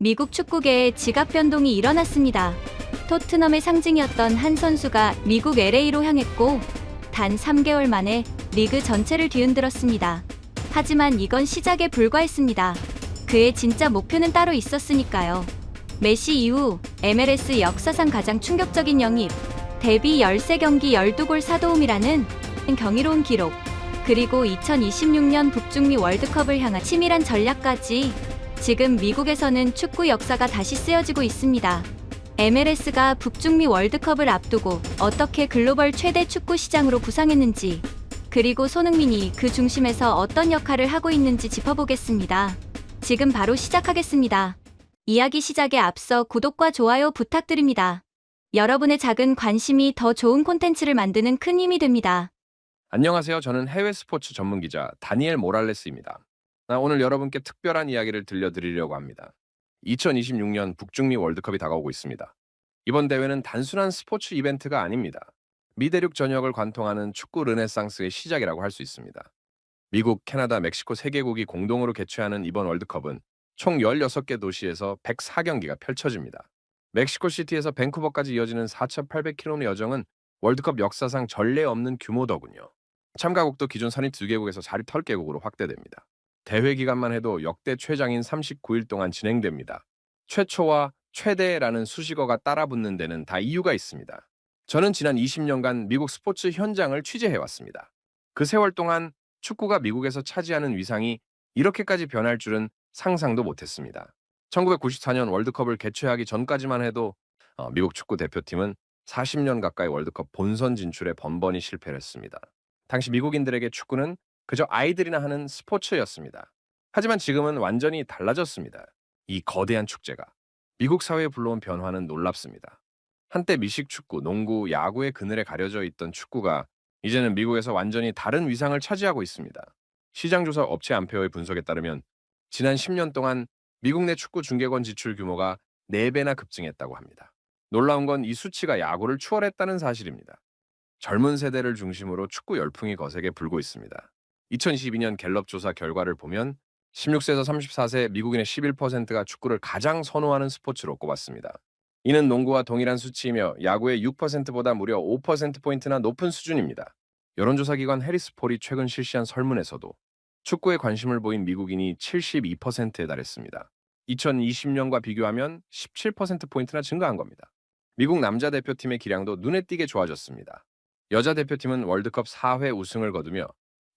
미국 축구계에 지각 변동이 일어났습니다. 토트넘의 상징이었던 한 선수가 미국 LA로 향했고 단 3개월 만에 리그 전체를 뒤흔들었습니다. 하지만 이건 시작에 불과했습니다. 그의 진짜 목표는 따로 있었으니까요. 메시 이후 MLS 역사상 가장 충격적인 영입, 데뷔 13경기 12골 4도움이라는 경이로운 기록, 그리고 2026년 북중미 월드컵을 향한 치밀한 전략까지. 지금 미국에서는 축구 역사가 다시 쓰여지고 있습니다. MLS가 북중미 월드컵을 앞두고 어떻게 글로벌 최대 축구 시장으로 부상했는지, 그리고 손흥민이 그 중심에서 어떤 역할을 하고 있는지 짚어보겠습니다. 지금 바로 시작하겠습니다. 이야기 시작에 앞서 구독과 좋아요 부탁드립니다. 여러분의 작은 관심이 더 좋은 콘텐츠를 만드는 큰 힘이 됩니다. 안녕하세요. 저는 해외 스포츠 전문 기자 다니엘 모랄레스입니다. 오늘 여러분께 특별한 이야기를 들려드리려고 합니다. 2026년 북중미 월드컵이 다가오고 있습니다. 이번 대회는 단순한 스포츠 이벤트가 아닙니다. 미대륙 전역을 관통하는 축구 르네상스의 시작이라고 할 수 있습니다. 미국, 캐나다, 멕시코 3개국이 공동으로 개최하는 이번 월드컵은 총 16개 도시에서 104경기가 펼쳐집니다. 멕시코시티에서 밴쿠버까지 이어지는 4,800km 여정은 월드컵 역사상 전례 없는 규모더군요. 참가국도 기존 선입 2개국에서 자립 10개국으로 확대됩니다. 대회 기간만 해도 역대 최장인 39일 동안 진행됩니다. 최초와 최대라는 수식어가 따라붙는 데는 다 이유가 있습니다. 저는 지난 20년간 미국 스포츠 현장을 취재해왔습니다. 그 세월 동안 축구가 미국에서 차지하는 위상이 이렇게까지 변할 줄은 상상도 못했습니다. 1994년 월드컵을 개최하기 전까지만 해도 미국 축구 대표팀은 40년 가까이 월드컵 본선 진출에 번번이 실패를 했습니다. 당시 미국인들에게 축구는 그저 아이들이나 하는 스포츠였습니다. 하지만 지금은 완전히 달라졌습니다. 이 거대한 축제가 미국 사회에 불러온 변화는 놀랍습니다. 한때 미식 축구, 농구, 야구의 그늘에 가려져 있던 축구가 이제는 미국에서 완전히 다른 위상을 차지하고 있습니다. 시장조사 업체 안페어의 분석에 따르면 지난 10년 동안 미국 내 축구 중계권 지출 규모가 4배나 급증했다고 합니다. 놀라운 건 이 수치가 야구를 추월했다는 사실입니다. 젊은 세대를 중심으로 축구 열풍이 거세게 불고 있습니다. 2022년 갤럽 조사 결과를 보면 16세에서 34세 미국인의 11%가 축구를 가장 선호하는 스포츠로 꼽았습니다. 이는 농구와 동일한 수치이며 야구의 6%보다 무려 5%포인트나 높은 수준입니다. 여론조사기관 해리스폴이 최근 실시한 설문에서도 축구에 관심을 보인 미국인이 72%에 달했습니다. 2020년과 비교하면 17%포인트나 증가한 겁니다. 미국 남자 대표팀의 기량도 눈에 띄게 좋아졌습니다. 여자 대표팀은 월드컵 4회 우승을 거두며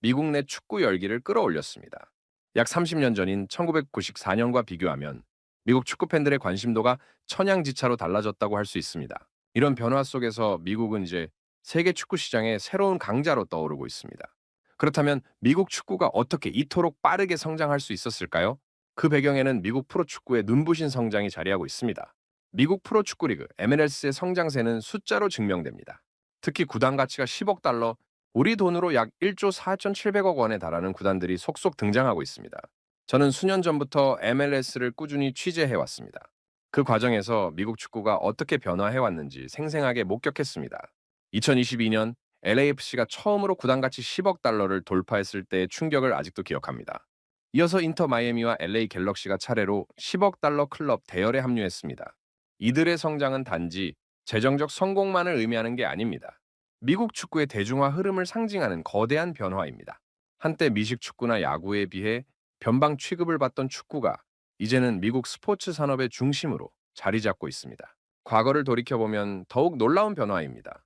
미국 내 축구 열기를 끌어올렸습니다. 약 30년 전인 1994년과 비교하면 미국 축구 팬들의 관심도가 천양지차로 달라졌다고 할 수 있습니다. 이런 변화 속에서 미국은 이제 세계 축구 시장의 새로운 강자로 떠오르고 있습니다. 그렇다면 미국 축구가 어떻게 이토록 빠르게 성장할 수 있었을까요? 그 배경에는 미국 프로축구의 눈부신 성장이 자리하고 있습니다. 미국 프로축구 리그 MLS의 성장세는 숫자로 증명됩니다. 특히 구단 가치가 10억 달러, 우리 돈으로 약 1조 4,700억 원에 달하는 구단들이 속속 등장하고 있습니다. 저는 수년 전부터 MLS를 꾸준히 취재해왔습니다. 그 과정에서 미국 축구가 어떻게 변화해왔는지 생생하게 목격했습니다. 2022년 LAFC가 처음으로 구단 가치 10억 달러를 돌파했을 때의 충격을 아직도 기억합니다. 이어서 인터 마이애미와 LA 갤럭시가 차례로 10억 달러 클럽 대열에 합류했습니다. 이들의 성장은 단지 재정적 성공만을 의미하는 게 아닙니다. 미국 축구의 대중화 흐름을 상징하는 거대한 변화입니다. 한때 미식 축구나 야구에 비해 변방 취급을 받던 축구가 이제는 미국 스포츠 산업의 중심으로 자리 잡고 있습니다. 과거를 돌이켜보면 더욱 놀라운 변화입니다.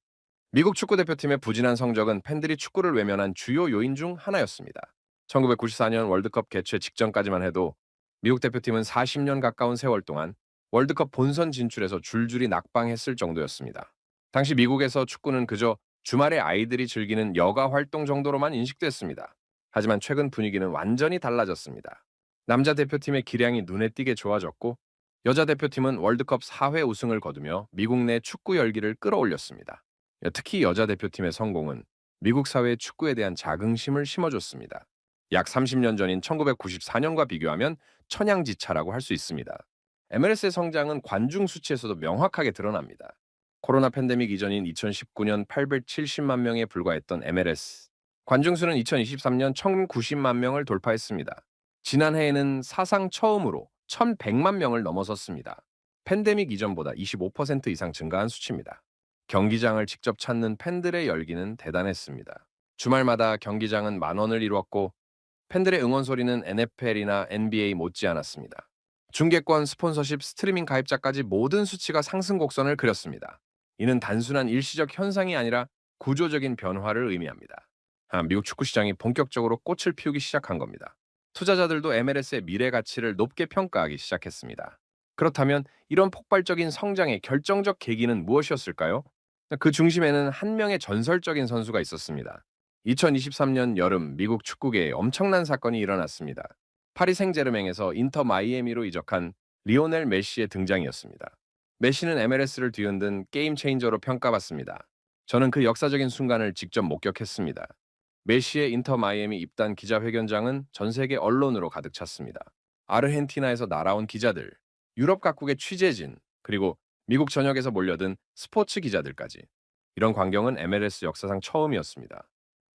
미국 축구 대표팀의 부진한 성적은 팬들이 축구를 외면한 주요 요인 중 하나였습니다. 1994년 월드컵 개최 직전까지만 해도 미국 대표팀은 40년 가까운 세월 동안 월드컵 본선 진출에서 줄줄이 낙방했을 정도였습니다. 당시 미국에서 축구는 그저 주말에 아이들이 즐기는 여가 활동 정도로만 인식됐습니다. 하지만 최근 분위기는 완전히 달라졌습니다. 남자 대표팀의 기량이 눈에 띄게 좋아졌고 여자 대표팀은 월드컵 4회 우승을 거두며 미국 내 축구 열기를 끌어올렸습니다. 특히 여자 대표팀의 성공은 미국 사회의 축구에 대한 자긍심을 심어줬습니다. 약 30년 전인 1994년과 비교하면 천양지차라고 할 수 있습니다. MLS의 성장은 관중 수치에서도 명확하게 드러납니다. 코로나 팬데믹 이전인 2019년 870만 명에 불과했던 MLS. 관중 수는 2023년 1,090만 명을 돌파했습니다. 지난해에는 사상 처음으로 1,100만 명을 넘어섰습니다. 팬데믹 이전보다 25% 이상 증가한 수치입니다. 경기장을 직접 찾는 팬들의 열기는 대단했습니다. 주말마다 경기장은 만원을 이루었고 팬들의 응원 소리는 NFL이나 NBA 못지않았습니다. 중계권, 스폰서십, 스트리밍 가입자까지 모든 수치가 상승 곡선을 그렸습니다. 이는 단순한 일시적 현상이 아니라 구조적인 변화를 의미합니다. 미국 축구 시장이 본격적으로 꽃을 피우기 시작한 겁니다. 투자자들도 MLS의 미래 가치를 높게 평가하기 시작했습니다. 그렇다면 이런 폭발적인 성장의 결정적 계기는 무엇이었을까요? 그 중심에는 한 명의 전설적인 선수가 있었습니다. 2023년 여름 미국 축구계에 엄청난 사건이 일어났습니다. 파리 생제르맹에서 인터 마이애미로 이적한 리오넬 메시의 등장이었습니다. 메시는 MLS를 뒤흔든 게임 체인저로 평가받습니다. 저는 그 역사적인 순간을 직접 목격했습니다. 메시의 인터 마이애미 입단 기자회견장은 전 세계 언론으로 가득 찼습니다. 아르헨티나에서 날아온 기자들, 유럽 각국의 취재진, 그리고 미국 전역에서 몰려든 스포츠 기자들까지. 이런 광경은 MLS 역사상 처음이었습니다.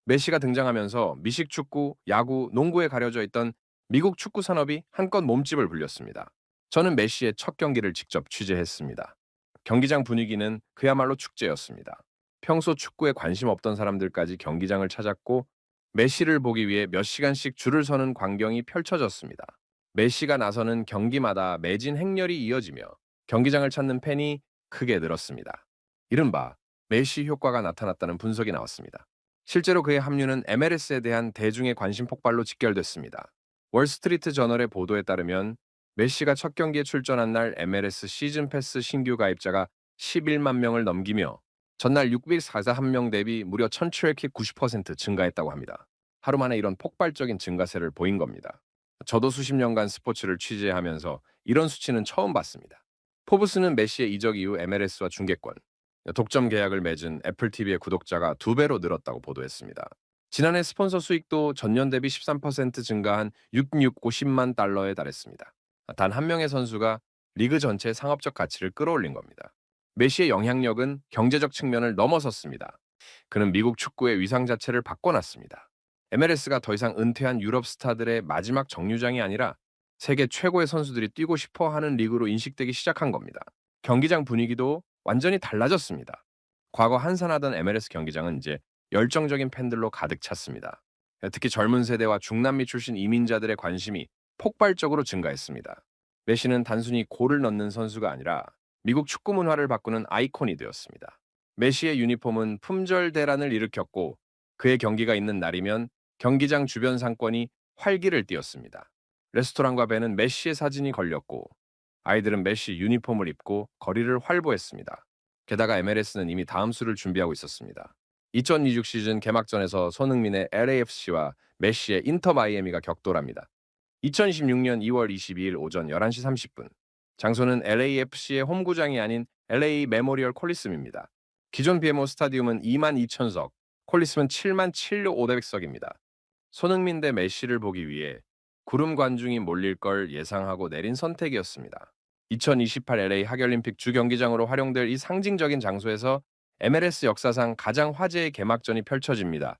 메시가 등장하면서 미식축구, 야구, 농구에 가려져 있던 미국 축구 산업이 한껏 몸집을 불렸습니다. 저는 메시의 첫 경기를 직접 취재했습니다. 경기장 분위기는 그야말로 축제였습니다. 평소 축구에 관심 없던 사람들까지 경기장을 찾았고 메시를 보기 위해 몇 시간씩 줄을 서는 광경이 펼쳐졌습니다. 메시가 나서는 경기마다 매진 행렬이 이어지며 경기장을 찾는 팬이 크게 늘었습니다. 이른바 메시 효과가 나타났다는 분석이 나왔습니다. 실제로 그의 합류는 MLS에 대한 대중의 관심 폭발로 직결됐습니다. 월스트리트 저널의 보도에 따르면 메시가 첫 경기에 출전한 날 MLS 시즌 패스 신규 가입자가 11만 명을 넘기며 전날 641명 대비 무려 1000트래킥 90% 증가했다고 합니다. 하루 만에 이런 폭발적인 증가세를 보인 겁니다. 저도 수십 년간 스포츠를 취재하면서 이런 수치는 처음 봤습니다. 포브스는 메시의 이적 이후 MLS와 중계권, 독점 계약을 맺은 애플TV의 구독자가 2배로 늘었다고 보도했습니다. 지난해 스폰서 수익도 전년 대비 13% 증가한 650만 달러에 달했습니다. 단 한 명의 선수가 리그 전체의 상업적 가치를 끌어올린 겁니다. 메시의 영향력은 경제적 측면을 넘어섰습니다. 그는 미국 축구의 위상 자체를 바꿔놨습니다. MLS가 더 이상 은퇴한 유럽 스타들의 마지막 정류장이 아니라 세계 최고의 선수들이 뛰고 싶어 하는 리그로 인식되기 시작한 겁니다. 경기장 분위기도 완전히 달라졌습니다. 과거 한산하던 MLS 경기장은 이제 열정적인 팬들로 가득 찼습니다. 특히 젊은 세대와 중남미 출신 이민자들의 관심이 폭발적으로 증가했습니다. 메시는 단순히 골을 넣는 선수가 아니라 미국 축구 문화를 바꾸는 아이콘이 되었습니다. 메시의 유니폼은 품절 대란을 일으켰고 그의 경기가 있는 날이면 경기장 주변 상권이 활기를 띠었습니다. 레스토랑과 배는 메시의 사진이 걸렸고 아이들은 메시 유니폼을 입고 거리를 활보했습니다. 게다가 MLS는 이미 다음 수를 준비하고 있었습니다. 2026 시즌 개막전에서 손흥민의 LAFC와 메시의 인터 마이애미가 격돌합니다. 2026년 2월 22일 오전 11시 30분. 장소는 LAFC의 홈구장이 아닌 LA 메모리얼 콜리스움입니다. 기존 BMO 스타디움은 22,000석, 콜리스움은 77,500석입니다. 손흥민 대 메시를 보기 위해 구름 관중이 몰릴 걸 예상하고 내린 선택이었습니다. 2028 LA 하계올림픽 주경기장으로 활용될 이 상징적인 장소에서 MLS 역사상 가장 화제의 개막전이 펼쳐집니다.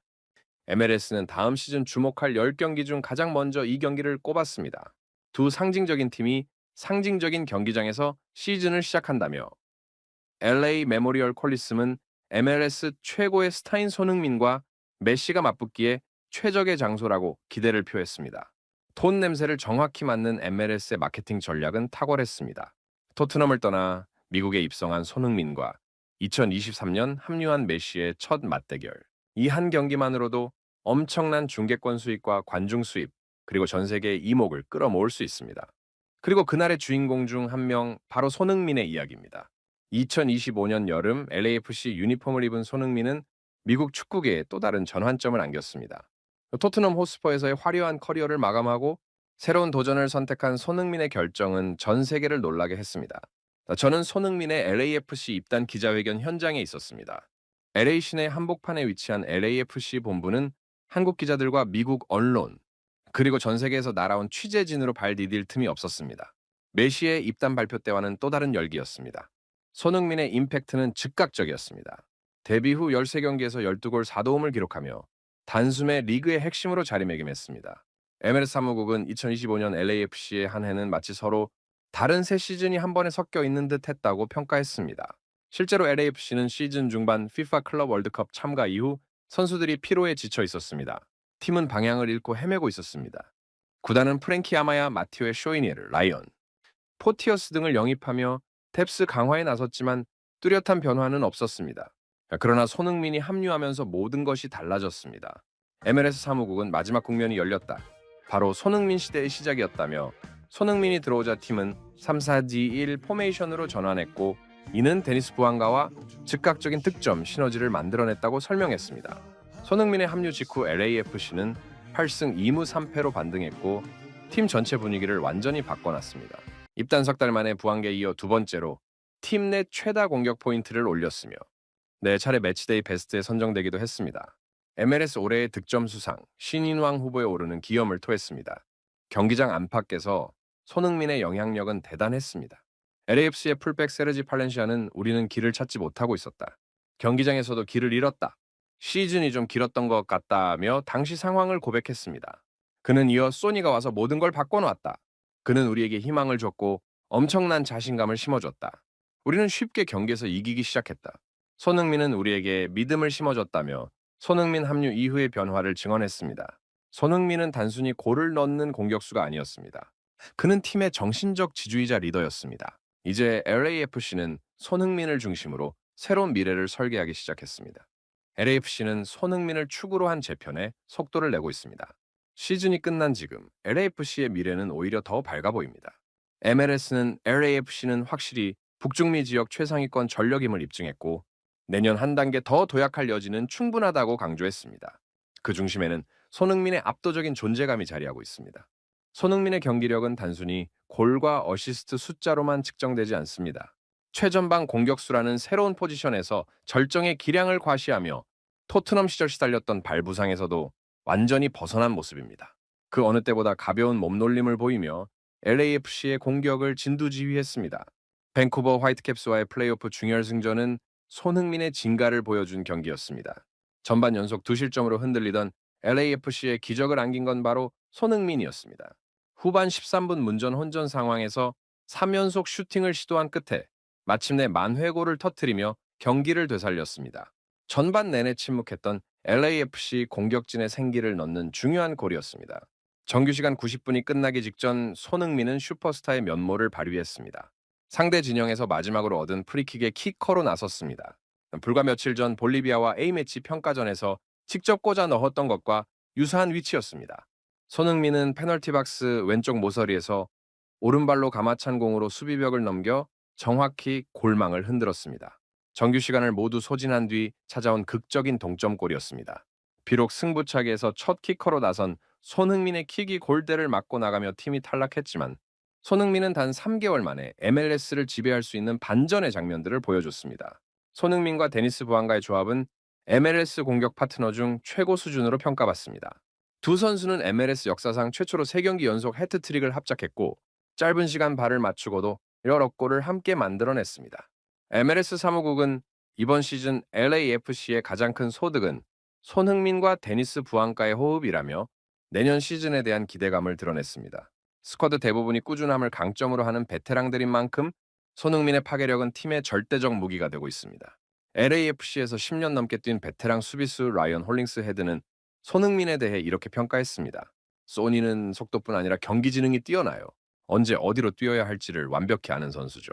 MLS는 다음 시즌 주목할 10경기 중 가장 먼저 이 경기를 꼽았습니다. 두 상징적인 팀이 상징적인 경기장에서 시즌을 시작한다며 LA 메모리얼 콜리스움은 MLS 최고의 스타인 손흥민과 메시가 맞붙기에 최적의 장소라고 기대를 표했습니다. 톤 냄새를 정확히 맡는 MLS의 마케팅 전략은 탁월했습니다. 토트넘을 떠나 미국에 입성한 손흥민과 2023년 합류한 메시의 첫 맞대결. 이 한 경기만으로도 엄청난 중계권 수익과 관중 수입, 그리고 전 세계의 이목을 끌어모을 수 있습니다. 그리고 그날의 주인공 중 한 명, 바로 손흥민의 이야기입니다. 2025년 여름 LAFC 유니폼을 입은 손흥민은 미국 축구계에 또 다른 전환점을 안겼습니다. 토트넘 호스퍼에서의 화려한 커리어를 마감하고 새로운 도전을 선택한 손흥민의 결정은 전 세계를 놀라게 했습니다. 저는 손흥민의 LAFC 입단 기자회견 현장에 있었습니다. LA 시내 한복판에 위치한 LAFC 본부는 한국 기자들과 미국 언론, 그리고 전 세계에서 날아온 취재진으로 발 디딜 틈이 없었습니다. 메시의 입단 발표 때와는 또 다른 열기였습니다. 손흥민의 임팩트는 즉각적이었습니다. 데뷔 후 13경기에서 12골 4도움을 기록하며 단숨에 리그의 핵심으로 자리매김했습니다. MLS 사무국은 2025년 LAFC의 한 해는 마치 서로 다른 세 시즌이 한 번에 섞여 있는 듯 했다고 평가했습니다. 실제로 LAFC는 시즌 중반 FIFA 클럽 월드컵 참가 이후 선수들이 피로에 지쳐 있었습니다. 팀은 방향을 잃고 헤매고 있었습니다. 구단은 프랭키 아마야, 마티오의 쇼이니에르, 라이언, 포티어스 등을 영입하며 뎁스 강화에 나섰지만 뚜렷한 변화는 없었습니다. 그러나 손흥민이 합류하면서 모든 것이 달라졌습니다. MLS 사무국은 마지막 국면이 열렸다. 바로 손흥민 시대의 시작이었다며 손흥민이 들어오자 팀은 3-4-2-1 포메이션으로 전환했고 이는 데니스 부안가와 즉각적인 득점, 시너지를 만들어냈다고 설명했습니다. 손흥민의 합류 직후 LAFC는 8승 2무 3패로 반등했고 팀 전체 분위기를 완전히 바꿔놨습니다. 입단 석 달 만에 부안가에 이어 두 번째로 팀 내 최다 공격 포인트를 올렸으며 네 차례 매치데이 베스트에 선정되기도 했습니다. MLS 올해의 득점 수상, 신인왕 후보에 오르는 기염을 토했습니다. 경기장 안팎에서 손흥민의 영향력은 대단했습니다. LAFC의 풀백 세르지 팔렌시아는 우리는 길을 찾지 못하고 있었다. 경기장에서도 길을 잃었다. 시즌이 좀 길었던 것 같다며 당시 상황을 고백했습니다. 그는 이어 소니가 와서 모든 걸 바꿔놓았다. 그는 우리에게 희망을 줬고 엄청난 자신감을 심어줬다. 우리는 쉽게 경기에서 이기기 시작했다. 손흥민은 우리에게 믿음을 심어줬다며 손흥민 합류 이후의 변화를 증언했습니다. 손흥민은 단순히 골을 넣는 공격수가 아니었습니다. 그는 팀의 정신적 지주이자 리더였습니다. 이제 LAFC는 손흥민을 중심으로 새로운 미래를 설계하기 시작했습니다. LAFC는 손흥민을 축으로 한 재편에 속도를 내고 있습니다. 시즌이 끝난 지금 LAFC의 미래는 오히려 더 밝아 보입니다. MLS는 LAFC는 확실히 북중미 지역 최상위권 전력임을 입증했고 내년 한 단계 더 도약할 여지는 충분하다고 강조했습니다. 그 중심에는 손흥민의 압도적인 존재감이 자리하고 있습니다. 손흥민의 경기력은 단순히 골과 어시스트 숫자로만 측정되지 않습니다. 최전방 공격수라는 새로운 포지션에서 절정의 기량을 과시하며 토트넘 시절 시달렸던 발부상에서도 완전히 벗어난 모습입니다. 그 어느 때보다 가벼운 몸놀림을 보이며 LAFC의 공격을 진두지휘했습니다. 밴쿠버 화이트캡스와의 플레이오프 준결승전은 손흥민의 진가를 보여준 경기였습니다. 전반 연속 2실점으로 흔들리던 LAFC의 기적을 안긴 건 바로 손흥민이었습니다. 후반 13분 문전 혼전 상황에서 3연속 슈팅을 시도한 끝에 마침내 만회골을 터뜨리며 경기를 되살렸습니다. 전반 내내 침묵했던 LAFC 공격진의 생기를 넣는 중요한 골이었습니다. 정규 시간 90분이 끝나기 직전 손흥민은 슈퍼스타의 면모를 발휘했습니다. 상대 진영에서 마지막으로 얻은 프리킥의 키커로 나섰습니다. 불과 며칠 전 볼리비아와 A매치 평가전에서 직접 꽂아 넣었던 것과 유사한 위치였습니다. 손흥민은 페널티 박스 왼쪽 모서리에서 오른발로 가마찬 공으로 수비벽을 넘겨 정확히 골망을 흔들었습니다. 정규 시간을 모두 소진한 뒤 찾아온 극적인 동점골이었습니다. 비록 승부차기에서 첫 키커로 나선 손흥민의 킥이 골대를 맞고 나가며 팀이 탈락했지만 손흥민은 단 3개월 만에 MLS를 지배할 수 있는 반전의 장면들을 보여줬습니다. 손흥민과 데니스 부안가의 조합은 MLS 공격 파트너 중 최고 수준으로 평가받습니다. 두 선수는 MLS 역사상 최초로 3경기 연속 해트트릭을 합작했고 짧은 시간 발을 맞추고도 여러 골을 함께 만들어냈습니다. MLS 사무국은 이번 시즌 LAFC의 가장 큰 소득은 손흥민과 데니스 부안가의 호흡이라며 내년 시즌에 대한 기대감을 드러냈습니다. 스쿼드 대부분이 꾸준함을 강점으로 하는 베테랑들인 만큼 손흥민의 파괴력은 팀의 절대적 무기가 되고 있습니다. LAFC에서 10년 넘게 뛴 베테랑 수비수 라이언 홀링스 헤드는 손흥민에 대해 이렇게 평가했습니다. 소니는 속도뿐 아니라 경기 지능이 뛰어나요. 언제 어디로 뛰어야 할지를 완벽히 아는 선수죠.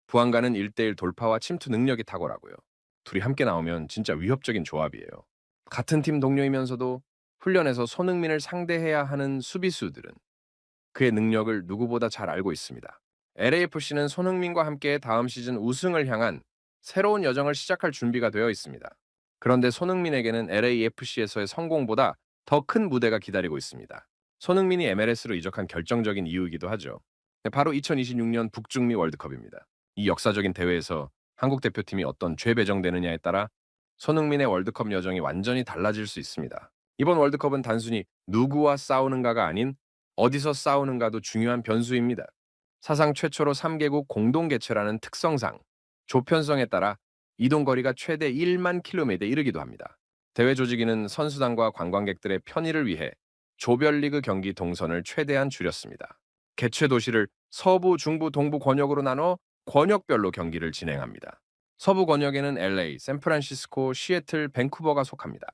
부안가는 1대1 돌파와 침투 능력이 탁월하고요. 둘이 함께 나오면 진짜 위협적인 조합이에요. 같은 팀 동료이면서도 훈련에서 손흥민을 상대해야 하는 수비수들은 그의 능력을 누구보다 잘 알고 있습니다. LAFC는 손흥민과 함께 다음 시즌 우승을 향한 새로운 여정을 시작할 준비가 되어 있습니다. 그런데 손흥민에게는 LAFC에서의 성공보다 더 큰 무대가 기다리고 있습니다. 손흥민이 MLS로 이적한 결정적인 이유이기도 하죠. 바로 2026년 북중미 월드컵입니다. 이 역사적인 대회에서 한국 대표팀이 어떤 죄배정되느냐에 따라 손흥민의 월드컵 여정이 완전히 달라질 수 있습니다. 이번 월드컵은 단순히 누구와 싸우는가가 아닌 어디서 싸우는가도 중요한 변수입니다. 사상 최초로 3개국 공동 개최라는 특성상 조편성에 따라 이동거리가 최대 1만 킬로미터에 이르기도 합니다. 대회 조직위는 선수단과 관광객들의 편의를 위해 조별리그 경기 동선을 최대한 줄였습니다. 개최 도시를 서부, 중부, 동부 권역으로 나눠 권역별로 경기를 진행합니다. 서부 권역에는 LA, 샌프란시스코, 시애틀, 밴쿠버가 속합니다.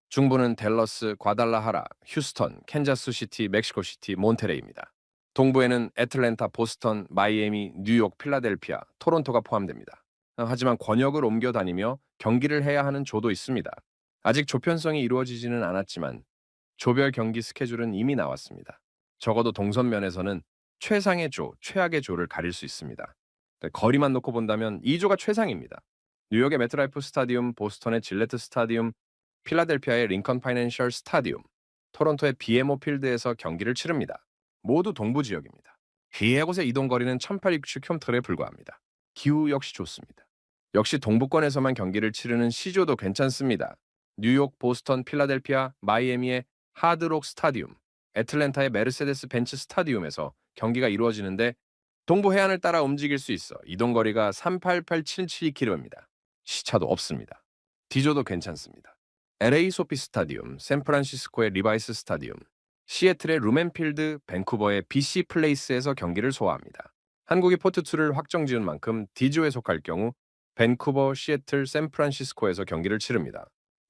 중부는 댈러스, 과달라하라, 휴스턴, 캔자스시티, 멕시코시티, 몬테레이입니다. 동부에는 애틀랜타, 보스턴, 마이애미, 뉴욕, 필라델피아, 토론토가 포함됩니다. 하지만 권역을 옮겨 다니며 경기를 해야 하는 조도 있습니다. 아직 조편성이 이루어지지는 않았지만 조별 경기 스케줄은 이미 나왔습니다. 적어도 동선면에서는 최상의 조, 최악의 조를 가릴 수 있습니다. 거리만 놓고 본다면 이 조가 최상입니다. 뉴욕의 메트라이프 스타디움, 보스턴의 질레트 스타디움, 필라델피아의 링컨 파이낸셜 스타디움, 토론토의 BMO 필드에서 경기를 치릅니다. 모두 동부 지역입니다. 이곳의 이동 거리는 1860km에 불과합니다. 기후 역시 좋습니다. 역시 동부권에서만 경기를 치르는 C조도 괜찮습니다. 뉴욕, 보스턴, 필라델피아, 마이애미의 하드록 스타디움, 애틀랜타의 메르세데스 벤츠 스타디움에서 경기가 이루어지는데 동부 해안을 따라 움직일 수 있어 이동 거리가 38877km입니다. 시차도 없습니다. D조도 괜찮습니다. LA 소피 스타디움, 샌프란시스코의 리바이스 스타디움, 시애틀의 루멘필드, 밴쿠버의 BC 플레이스에서 경기를 소화합니다. 한국이 포트2를 확정 지은 만큼 D조에 속할 경우 밴쿠버, 시애틀, 샌프란시스코에서 경기를 치릅니다.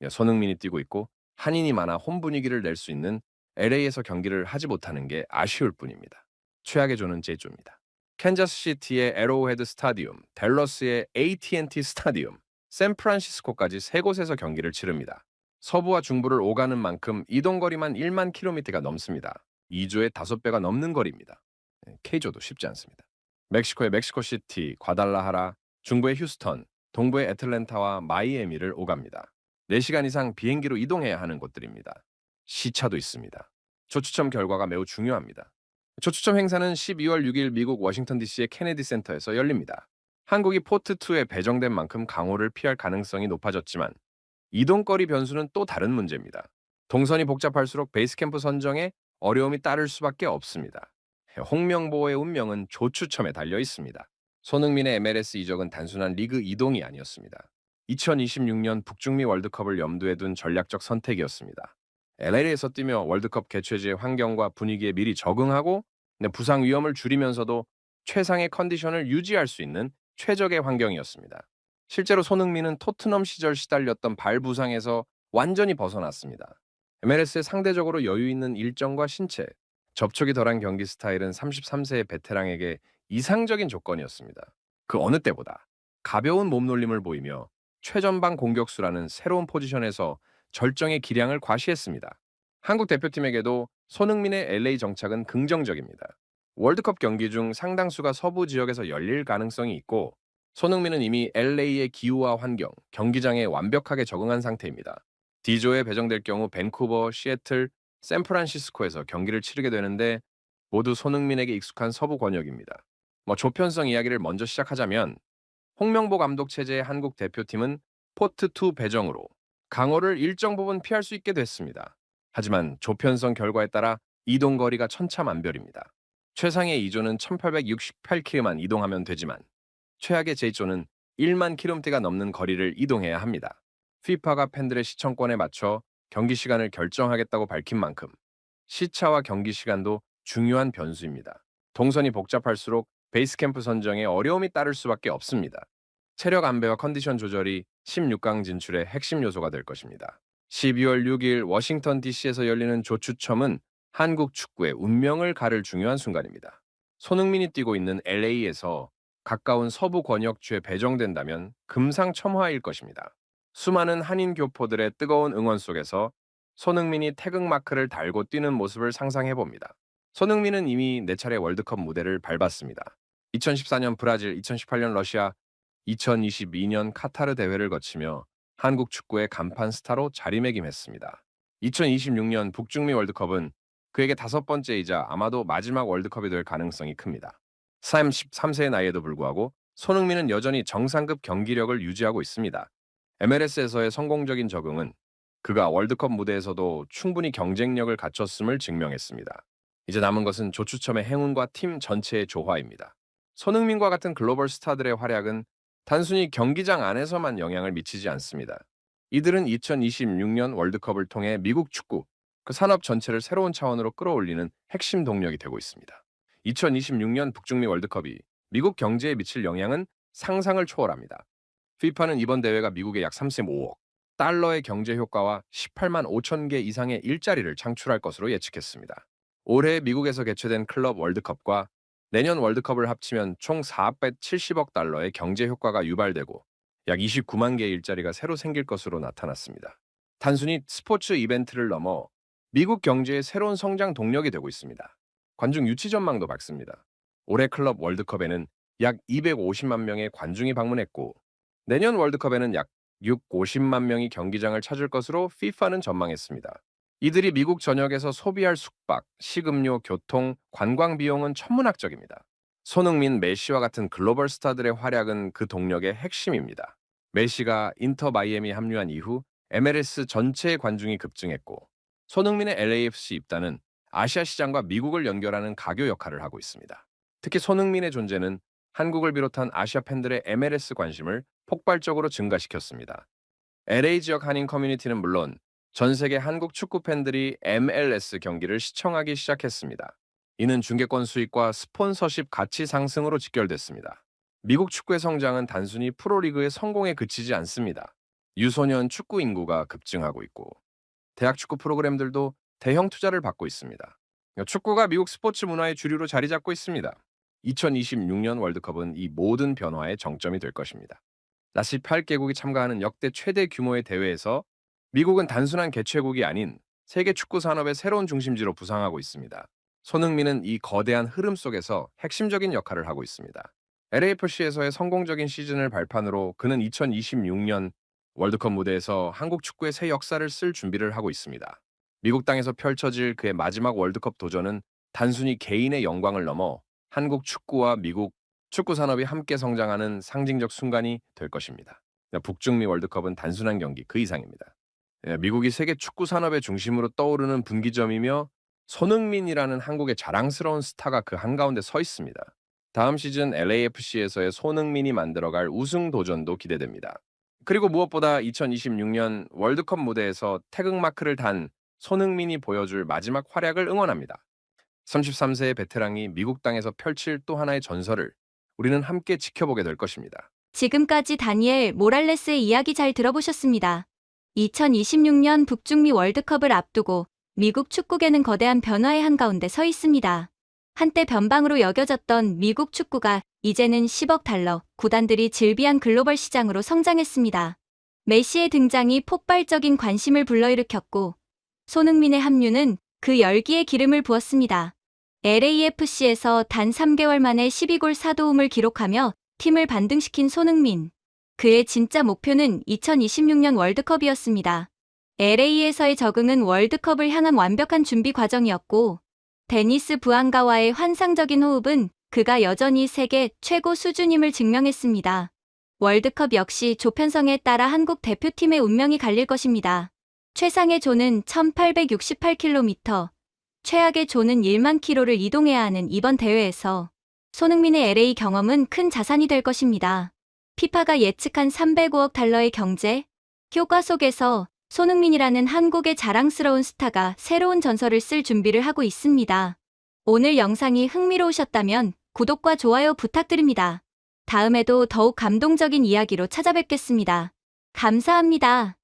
손흥민이 뛰고 있고 한인이 많아 홈 분위기를 낼 수 있는 LA에서 경기를 하지 못하는 게 아쉬울 뿐입니다. 최악의 조는 J조입니다. 캔자스시티의 에로우헤드 스타디움, 댈러스의 AT&T 스타디움, 샌프란시스코까지 세 곳에서 경기를 치릅니다. 서부와 중부를 오가는 만큼 이동거리만 1만 킬로미터가 넘습니다. 2조의 5배가 넘는 거리입니다. K조도 쉽지 않습니다. 멕시코의 멕시코시티, 과달라하라, 중부의 휴스턴, 동부의 애틀랜타와 마이애미를 오갑니다. 4시간 이상 비행기로 이동해야 하는 곳들입니다. 시차도 있습니다. 조추첨 결과가 매우 중요합니다. 조추첨 행사는 12월 6일 미국 워싱턴 DC의 케네디 센터에서 열립니다. 한국이 포트2에 배정된 만큼 강호를 피할 가능성이 높아졌지만 이동거리 변수는 또 다른 문제입니다. 동선이 복잡할수록 베이스캠프 선정에 어려움이 따를 수밖에 없습니다. 홍명보의 운명은 조추첨에 달려 있습니다. 손흥민의 MLS 이적은 단순한 리그 이동이 아니었습니다. 2026년 북중미 월드컵을 염두에 둔 전략적 선택이었습니다. LA에서 뛰며 월드컵 개최지의 환경과 분위기에 미리 적응하고 부상 위험을 줄이면서도 최상의 컨디션을 유지할 수 있는 최적의 환경이었습니다. 실제로 손흥민은 토트넘 시절 시달렸던 발 부상에서 완전히 벗어났습니다. MLS의 상대적으로 여유 있는 일정과 신체, 접촉이 덜한 경기 스타일은 33세의 베테랑에게 이상적인 조건이었습니다. 그 어느 때보다 가벼운 몸놀림을 보이며 최전방 공격수라는 새로운 포지션에서 절정의 기량을 과시했습니다. 한국 대표팀에게도 손흥민의 LA 정착은 긍정적입니다. 월드컵 경기 중 상당수가 서부 지역에서 열릴 가능성이 있고 손흥민은 이미 LA의 기후와 환경, 경기장에 완벽하게 적응한 상태입니다. D조에 배정될 경우 밴쿠버, 시애틀, 샌프란시스코에서 경기를 치르게 되는데 모두 손흥민에게 익숙한 서부 권역입니다. 조편성 이야기를 먼저 시작하자면 홍명보 감독 체제의 한국 대표팀은 포트2 배정으로 강호를 일정 부분 피할 수 있게 됐습니다. 하지만 조편성 결과에 따라 이동 거리가 천차만별입니다. 최상의 2조는 1868km만 이동하면 되지만 최악의 J조는 1만 킬로미터가 넘는 거리를 이동해야 합니다. FIFA가 팬들의 시청권에 맞춰 경기 시간을 결정하겠다고 밝힌 만큼 시차와 경기 시간도 중요한 변수입니다. 동선이 복잡할수록 베이스캠프 선정에 어려움이 따를 수밖에 없습니다. 체력 안배와 컨디션 조절이 16강 진출의 핵심 요소가 될 것입니다. 12월 6일 워싱턴 DC에서 열리는 조추첨은 한국 축구의 운명을 가를 중요한 순간입니다. 손흥민이 뛰고 있는 LA에서 가까운 서부 권역주에 배정된다면 금상첨화일 것입니다. 수많은 한인 교포들의 뜨거운 응원 속에서 손흥민이 태극마크를 달고 뛰는 모습을 상상해봅니다. 손흥민은 이미 4차례 월드컵 무대를 밟았습니다. 2014년 브라질, 2018년 러시아, 2022년 카타르 대회를 거치며 한국 축구의 간판 스타로 자리매김했습니다. 2026년 북중미 월드컵은 그에게 5번째이자 아마도 마지막 월드컵이 될 가능성이 큽니다. 33세의 나이에도 불구하고 손흥민은 여전히 정상급 경기력을 유지하고 있습니다. MLS에서의 성공적인 적응은 그가 월드컵 무대에서도 충분히 경쟁력을 갖췄음을 증명했습니다. 이제 남은 것은 조추첨의 행운과 팀 전체의 조화입니다. 손흥민과 같은 글로벌 스타들의 활약은 단순히 경기장 안에서만 영향을 미치지 않습니다. 이들은 2026년 월드컵을 통해 미국 축구, 그 산업 전체를 새로운 차원으로 끌어올리는 핵심 동력이 되고 있습니다. 2026년 북중미 월드컵이 미국 경제에 미칠 영향은 상상을 초월합니다. FIFA는 이번 대회가 미국에 약 35억 달러의 경제 효과와 18만 5천 개 이상의 일자리를 창출할 것으로 예측했습니다. 올해 미국에서 개최된 클럽 월드컵과 내년 월드컵을 합치면 총 470억 달러의 경제 효과가 유발되고 약 29만 개의 일자리가 새로 생길 것으로 나타났습니다. 단순히 스포츠 이벤트를 넘어 미국 경제의 새로운 성장 동력이 되고 있습니다. 관중 유치 전망도 밝습니다. 올해 클럽 월드컵에는 약 250만 명의 관중이 방문했고 내년 월드컵에는 약 650만 명이 경기장을 찾을 것으로 FIFA는 전망했습니다. 이들이 미국 전역에서 소비할 숙박, 식음료, 교통, 관광 비용은 천문학적입니다. 손흥민, 메시와 같은 글로벌 스타들의 활약은 그 동력의 핵심입니다. 메시가 인터 마이애미에 합류한 이후 MLS 전체의 관중이 급증했고 손흥민의 LAFC 입단은 아시아 시장과 미국을 연결하는 가교 역할을 하고 있습니다. 특히 손흥민의 존재는 한국을 비롯한 아시아 팬들의 MLS 관심을 폭발적으로 증가시켰습니다. LA 지역 한인 커뮤니티는 물론 전 세계 한국 축구 팬들이 MLS 경기를 시청하기 시작했습니다. 이는 중계권 수익과 스폰서십 가치 상승으로 직결됐습니다. 미국 축구의 성장은 단순히 프로리그의 성공에 그치지 않습니다. 유소년 축구 인구가 급증하고 있고 대학 축구 프로그램들도 대형 투자를 받고 있습니다. 축구가 미국 스포츠 문화의 주류로 자리 잡고 있습니다. 2026년 월드컵은 이 모든 변화의 정점이 될 것입니다. 48개국이 참가하는 역대 최대 규모의 대회에서 미국은 단순한 개최국이 아닌 세계 축구 산업의 새로운 중심지로 부상하고 있습니다. 손흥민은 이 거대한 흐름 속에서 핵심적인 역할을 하고 있습니다. LAFC에서의 성공적인 시즌을 발판으로 그는 2026년 월드컵 무대에서 한국 축구의 새 역사를 쓸 준비를 하고 있습니다. 미국 땅에서 펼쳐질 그의 마지막 월드컵 도전은 단순히 개인의 영광을 넘어 한국 축구와 미국 축구 산업이 함께 성장하는 상징적 순간이 될 것입니다. 북중미 월드컵은 단순한 경기 그 이상입니다. 미국이 세계 축구 산업의 중심으로 떠오르는 분기점이며 손흥민이라는 한국의 자랑스러운 스타가 그 한가운데 서 있습니다. 다음 시즌 LAFC에서의 손흥민이 만들어갈 우승 도전도 기대됩니다. 그리고 무엇보다 2026년 월드컵 무대에서 태극마크를 단 손흥민이 보여줄 마지막 활약을 응원합니다. 33세의 베테랑이 미국 땅에서 펼칠 또 하나의 전설을 우리는 함께 지켜보게 될 것입니다. 지금까지 다니엘 모랄레스의 이야기 잘 들어보셨습니다. 2026년 북중미 월드컵을 앞두고 미국 축구계는 거대한 변화의 한가운데 서 있습니다. 한때 변방으로 여겨졌던 미국 축구가 이제는 10억 달러, 구단들이 즐비한 글로벌 시장으로 성장했습니다. 메시의 등장이 폭발적인 관심을 불러일으켰고 손흥민의 합류는 그 열기에 기름을 부었습니다. LAFC에서 단 3개월 만에 12골 4도움을 기록하며 팀을 반등시킨 손흥민. 그의 진짜 목표는 2026년 월드컵이었습니다. LA에서의 적응은 월드컵을 향한 완벽한 준비 과정이었고 데니스 부앙가와의 환상적인 호흡은 그가 여전히 세계 최고 수준임을 증명했습니다. 월드컵 역시 조편성에 따라 한국 대표팀의 운명이 갈릴 것입니다. 최상의 조는 1868km, 최악의 조는 1만 km를 이동해야 하는 이번 대회에서 손흥민의 LA 경험은 큰 자산이 될 것입니다. 피파가 예측한 305억 달러의 경제 효과 속에서 손흥민이라는 한국의 자랑스러운 스타가 새로운 전설을 쓸 준비를 하고 있습니다. 오늘 영상이 흥미로우셨다면 구독과 좋아요 부탁드립니다. 다음에도 더욱 감동적인 이야기로 찾아뵙겠습니다. 감사합니다.